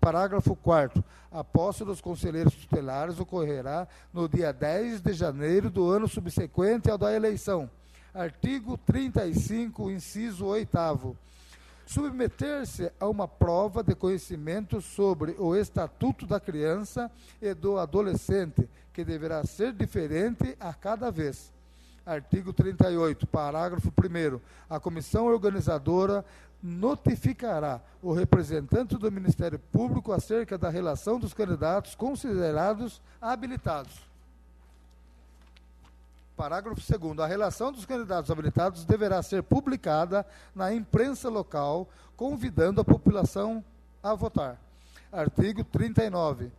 Parágrafo 4º. A posse dos conselheiros tutelares ocorrerá no dia 10 de janeiro do ano subsequente ao da eleição. Artigo 35, inciso 8º. Submeter-se a uma prova de conhecimento sobre o Estatuto da Criança e do Adolescente, que deverá ser diferente a cada vez. Artigo 38, parágrafo 1º. A comissão organizadora notificará o representante do Ministério Público acerca da relação dos candidatos considerados habilitados. Parágrafo 2º. A relação dos candidatos habilitados deverá ser publicada na imprensa local, convidando a população a votar. Artigo 39,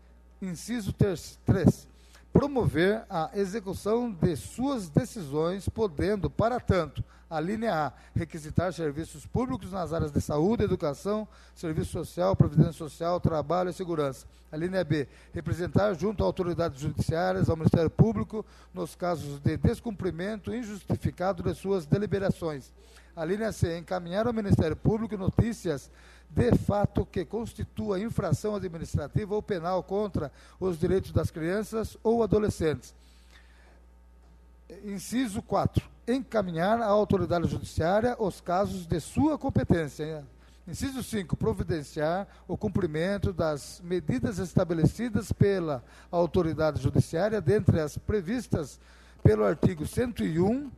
inciso 3. Promover a execução de suas decisões, podendo, para tanto, a linha A, requisitar serviços públicos nas áreas de saúde, educação, serviço social, previdência social, trabalho e segurança. A linha B, representar junto a autoridades judiciárias, ao Ministério Público, nos casos de descumprimento injustificado de suas deliberações. A linha C, encaminhar ao Ministério Público notícias de fato que constitua infração administrativa ou penal contra os direitos das crianças ou adolescentes. Inciso 4. Encaminhar à autoridade judiciária os casos de sua competência. Inciso 5. Providenciar o cumprimento das medidas estabelecidas pela autoridade judiciária, dentre as previstas pelo artigo 101,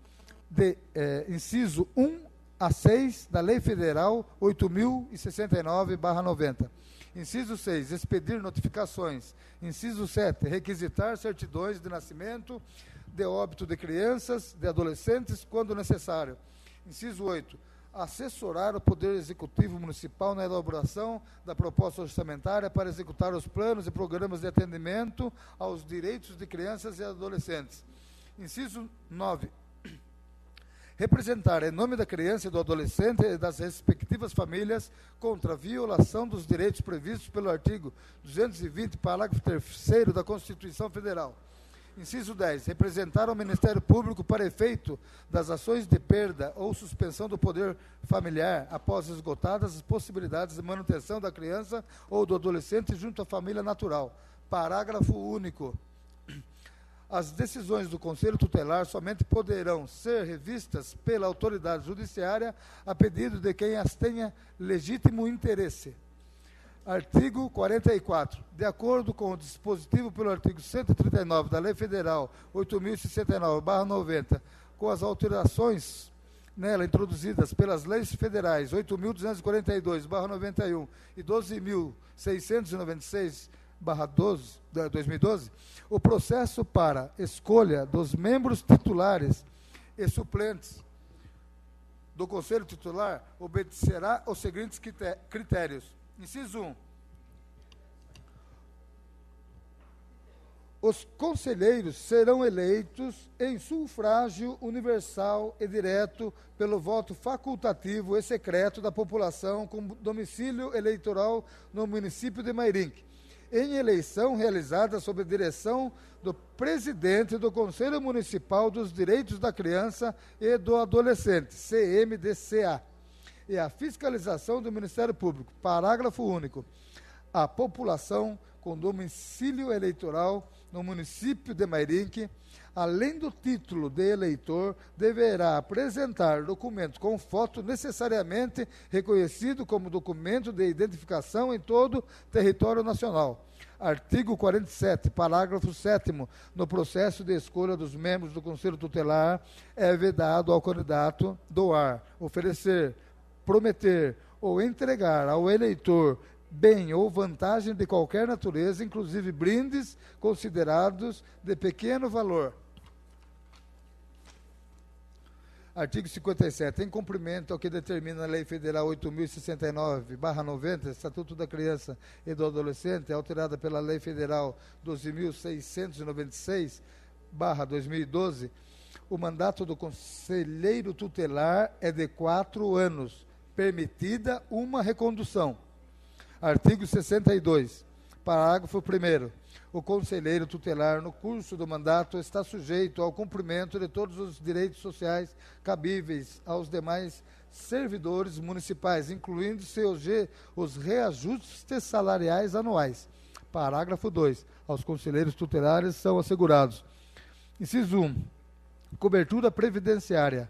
inciso 1 a 6 da Lei Federal 8.069/90. Inciso 6, expedir notificações. Inciso 7, requisitar certidões de nascimento, de óbito de crianças, de adolescentes, quando necessário. Inciso 8, assessorar o Poder Executivo Municipal na elaboração da proposta orçamentária para executar os planos e programas de atendimento aos direitos de crianças e adolescentes. Inciso 9, representar, em nome da criança e do adolescente e das respectivas famílias, contra a violação dos direitos previstos pelo artigo 220, parágrafo 3º da Constituição Federal. Inciso 10. Representar ao Ministério Público para efeito das ações de perda ou suspensão do poder familiar após esgotadas as possibilidades de manutenção da criança ou do adolescente junto à família natural. Parágrafo único. As decisões do Conselho Tutelar somente poderão ser revistas pela autoridade judiciária a pedido de quem as tenha legítimo interesse. Artigo 44. De acordo com o dispositivo pelo artigo 139 da Lei Federal 8.069/90, com as alterações nela introduzidas pelas leis federais 8.242/91 e 12.696/2012, o processo para escolha dos membros titulares e suplentes do Conselho Tutelar obedecerá aos seguintes critérios. Inciso 1. Os conselheiros serão eleitos em sufrágio universal e direto pelo voto facultativo e secreto da população com domicílio eleitoral no município de Mairinque, em eleição realizada sob a direção do presidente do Conselho Municipal dos Direitos da Criança e do Adolescente, CMDCA, e a fiscalização do Ministério Público. Parágrafo único. A população com domicílio eleitoral no município de Mairinque, além do título de eleitor, deverá apresentar documento com foto necessariamente reconhecido como documento de identificação em todo o território nacional. Artigo 47, parágrafo 7º. No processo de escolha dos membros do Conselho Tutelar, é vedado ao candidato doar, oferecer, prometer ou entregar ao eleitor bem ou vantagem de qualquer natureza, inclusive brindes considerados de pequeno valor. Artigo 57. Em cumprimento ao que determina a Lei Federal 8.069/90, Estatuto da Criança e do Adolescente, alterada pela Lei Federal 12.696/2012, o mandato do conselheiro tutelar é de 4 anos, permitida uma recondução. Artigo 62, parágrafo 1º. O conselheiro tutelar, no curso do mandato, está sujeito ao cumprimento de todos os direitos sociais cabíveis aos demais servidores municipais, incluindo-se os reajustes salariais anuais. Parágrafo 2. Aos conselheiros tutelares são assegurados: inciso 1, cobertura previdenciária.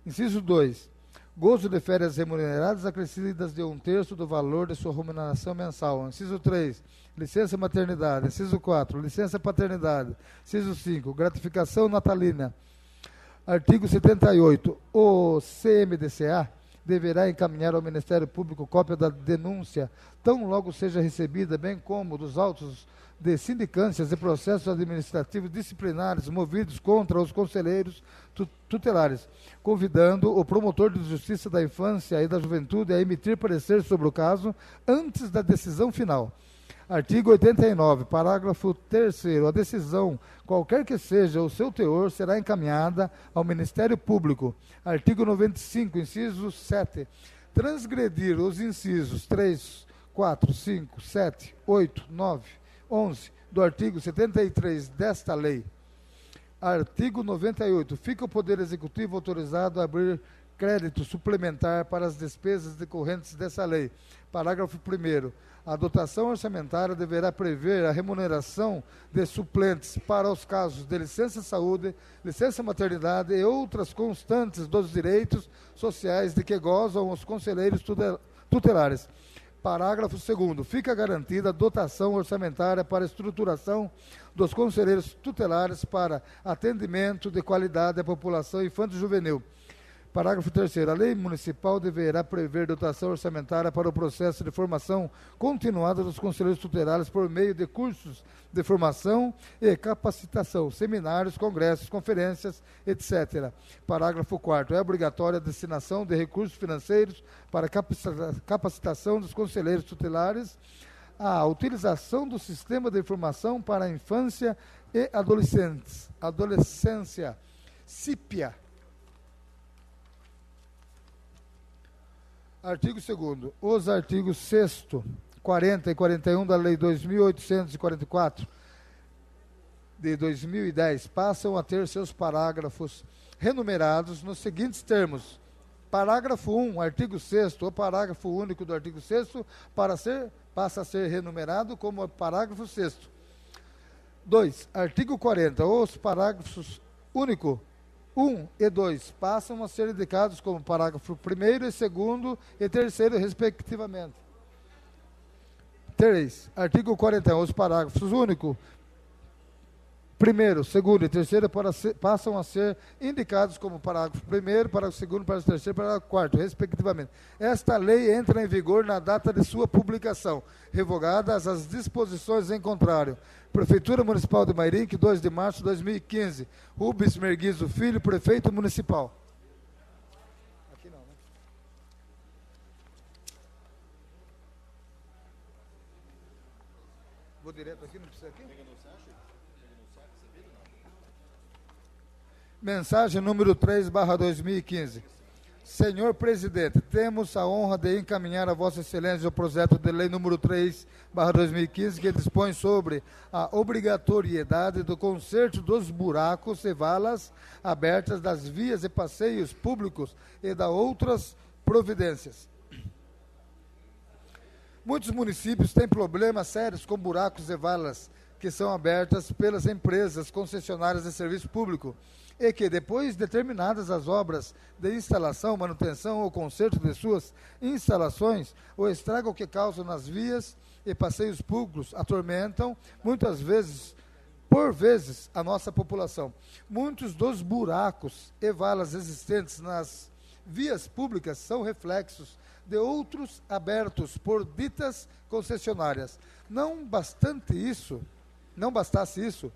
Inciso 2, gozo de férias remuneradas acrescidas de 1/3 do valor de sua remuneração mensal. Inciso 3, licença maternidade. Inciso 4, licença paternidade. Inciso 5, gratificação natalina. Artigo 78. O CMDCA deverá encaminhar ao Ministério Público cópia da denúncia, tão logo seja recebida, bem como dos autos de sindicâncias e processos administrativos disciplinares movidos contra os conselheiros tutelares, convidando o promotor de justiça da infância e da juventude a emitir parecer sobre o caso antes da decisão final. Artigo 89, parágrafo 3º. A decisão, qualquer que seja o seu teor, será encaminhada ao Ministério Público. Artigo 95, inciso 7. Transgredir os incisos 3, 4, 5, 7, 8, 9, 11 do artigo 73 desta lei. Artigo 98. Fica o Poder Executivo autorizado a abrir crédito suplementar para as despesas decorrentes dessa lei. Parágrafo 1º. A dotação orçamentária deverá prever a remuneração de suplentes para os casos de licença-saúde, licença-maternidade e outras constantes dos direitos sociais de que gozam os conselheiros tutelares. Parágrafo 2º. Fica garantida a dotação orçamentária para a estruturação dos conselheiros tutelares para atendimento de qualidade à população infanto-juvenil. Parágrafo 3º. A lei municipal deverá prever dotação orçamentária para o processo de formação continuada dos conselheiros tutelares por meio de cursos de formação e capacitação, seminários, congressos, conferências, etc. Parágrafo 4º. É obrigatória a destinação de recursos financeiros para capacitação dos conselheiros tutelares, a utilização do Sistema de Informação para a Infância e Adolescência, SIPIA. Artigo 2º. Os artigos 6º, 40 e 41 da Lei 2.844 de 2010 passam a ter seus parágrafos renumerados nos seguintes termos. Parágrafo 1, artigo 6º, o parágrafo único do artigo 6º passa a ser renumerado como parágrafo 6º. 2. Artigo 40. Os parágrafos único 1 e 2 passam a ser indicados como parágrafo 1º e 2º e 3º, respectivamente. 3. Artigo 41. Os parágrafos único 1º, 2º e 3º passam a ser indicados como parágrafo 1º, parágrafo 2º, parágrafo 3º e parágrafo 4º, respectivamente. Esta lei entra em vigor na data de sua publicação, revogadas as disposições em contrário. Prefeitura Municipal de Mairinque, 2 de março de 2015. Rubens Merguizo Filho, Prefeito Municipal. Aqui não, né? Vou direto aqui, não precisa aqui? Mensagem número 3/2015. Senhor Presidente, temos a honra de encaminhar a Vossa Excelência o projeto de lei número 3/2015, que dispõe sobre a obrigatoriedade do conserto dos buracos e valas abertas das vias e passeios públicos e da outras providências. Muitos municípios têm problemas sérios com buracos e valas que são abertas pelas empresas concessionárias de serviço público e que, depois de terminadas as obras de instalação, manutenção ou conserto de suas instalações, o estrago que causam nas vias e passeios públicos atormentam, muitas vezes, por vezes, a nossa população. Muitos dos buracos e valas existentes nas vias públicas são reflexos de outros abertos por ditas concessionárias. Não bastasse isso,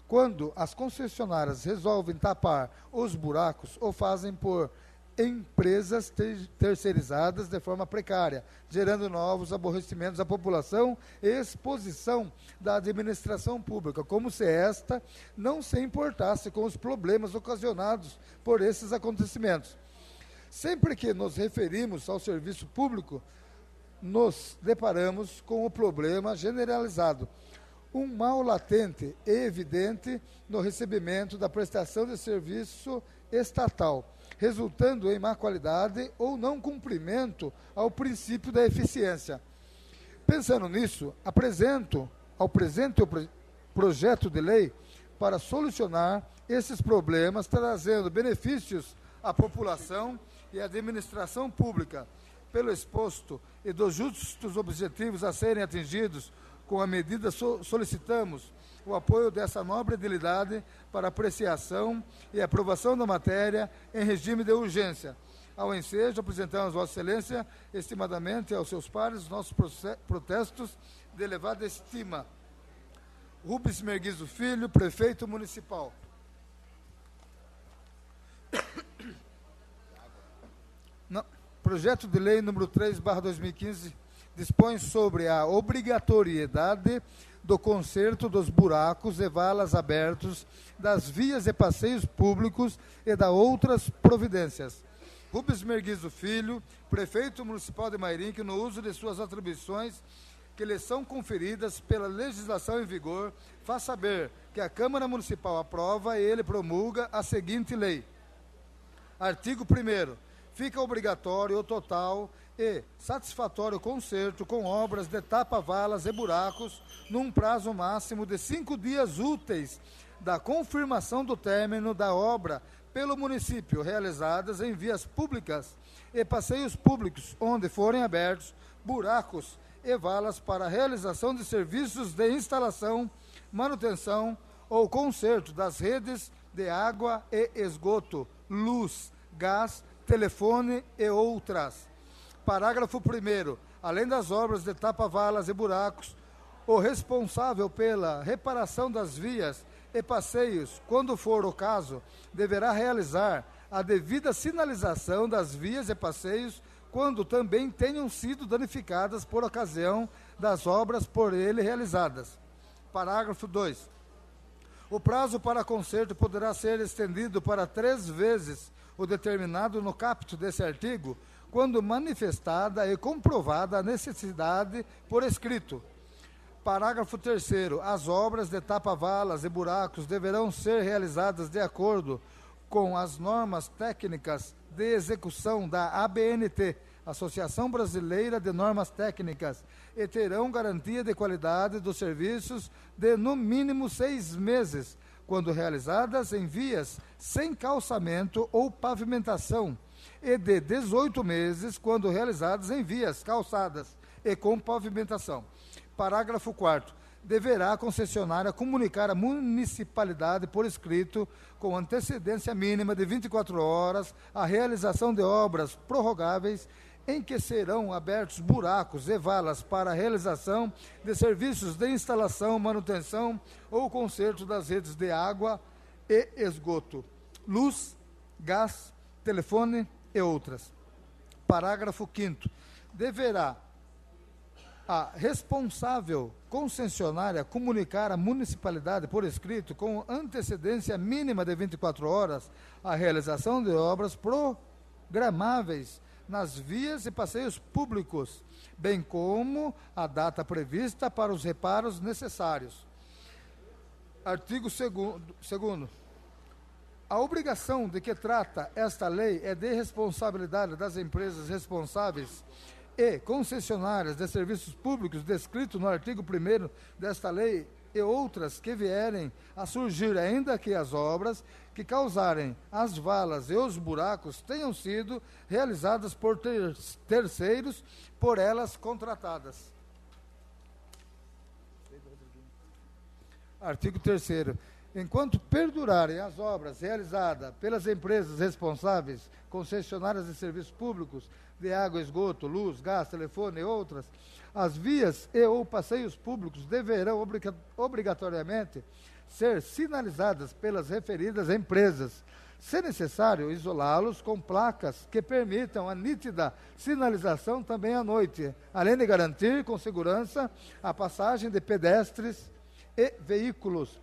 quando as concessionárias resolvem tapar os buracos ou fazem por empresas terceirizadas de forma precária, gerando novos aborrecimentos à população e exposição da administração pública, como se esta não se importasse com os problemas ocasionados por esses acontecimentos. Sempre que nos referimos ao serviço público, nos deparamos com o problema generalizado, um mal latente e evidente no recebimento da prestação de serviço estatal. resultando em má qualidade ou não cumprimento ao princípio da eficiência. Pensando nisso, apresento ao presente projeto de lei para solucionar esses problemas, trazendo benefícios à população e à administração pública. Pelo exposto e dos justos objetivos a serem atingidos com a medida, solicitamos o apoio dessa nobre utilidade para apreciação e aprovação da matéria em regime de urgência. Ao ensejo, apresentamos, Vossa Excelência, estimadamente aos seus pares, nossos protestos de elevada estima. Rubens Merguizo Filho, Prefeito Municipal. Não. Projeto de Lei número 3/2015 dispõe sobre a obrigatoriedade do conserto dos buracos e valas abertos das vias e passeios públicos e da outras providências. Rubens Merguizo Filho, Prefeito Municipal de Mairim, que no uso de suas atribuições que lhe são conferidas pela legislação em vigor, faz saber que a Câmara Municipal aprova e ele promulga a seguinte lei. Artigo 1º. Fica obrigatório o total e satisfatório conserto com obras de tapa-valas e buracos num prazo máximo de 5 dias úteis da confirmação do término da obra pelo município, realizadas em vias públicas e passeios públicos, onde forem abertos buracos e valas para a realização de serviços de instalação, manutenção ou conserto das redes de água e esgoto, luz, gás, telefone e outras. Parágrafo 1º. Além das obras de tapa-valas e buracos, o responsável pela reparação das vias e passeios, quando for o caso, deverá realizar a devida sinalização das vias e passeios quando também tenham sido danificadas por ocasião das obras por ele realizadas. Parágrafo 2. O prazo para conserto poderá ser estendido para 3 vezes o determinado no caput desse artigo, quando manifestada e comprovada a necessidade por escrito. Parágrafo 3º. As obras de tapa-valas e buracos deverão ser realizadas de acordo com as normas técnicas de execução da ABNT, Associação Brasileira de Normas Técnicas, e terão garantia de qualidade dos serviços de no mínimo 6 meses, quando realizadas em vias sem calçamento ou pavimentação, e de 18 meses, quando realizadas em vias calçadas e com pavimentação. Parágrafo 4º. Deverá a concessionária comunicar à municipalidade por escrito, com antecedência mínima de 24 horas, a realização de obras prorrogáveis em que serão abertos buracos e valas para a realização de serviços de instalação, manutenção ou conserto das redes de água e esgoto, luz, gás, telefone e outras. Parágrafo 5º. Deverá a responsável concessionária comunicar à municipalidade por escrito, com antecedência mínima de 24 horas, a realização de obras programáveis nas vias e passeios públicos, bem como a data prevista para os reparos necessários. Artigo 2º. A obrigação de que trata esta lei é de responsabilidade das empresas responsáveis e concessionárias de serviços públicos descrito no artigo 1º desta lei e outras que vierem a surgir, ainda que as obras que causarem as valas e os buracos tenham sido realizadas por terceiros por elas contratadas. Artigo 3º. Enquanto perdurarem as obras realizadas pelas empresas responsáveis, concessionárias de serviços públicos de água, esgoto, luz, gás, telefone e outras, as vias e ou passeios públicos deverão obrigatoriamente ser sinalizadas pelas referidas empresas, se necessário, isolá-los com placas que permitam a nítida sinalização também à noite, além de garantir com segurança a passagem de pedestres e veículos.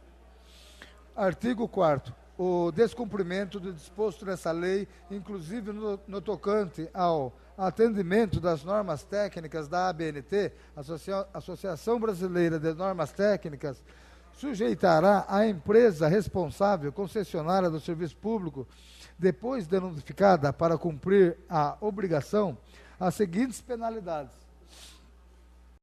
Artigo 4º. O descumprimento do disposto nessa lei, inclusive no tocante ao atendimento das normas técnicas da ABNT, Associação Brasileira de Normas Técnicas, sujeitará a empresa responsável, concessionária do serviço público, depois de notificada para cumprir a obrigação, as seguintes penalidades.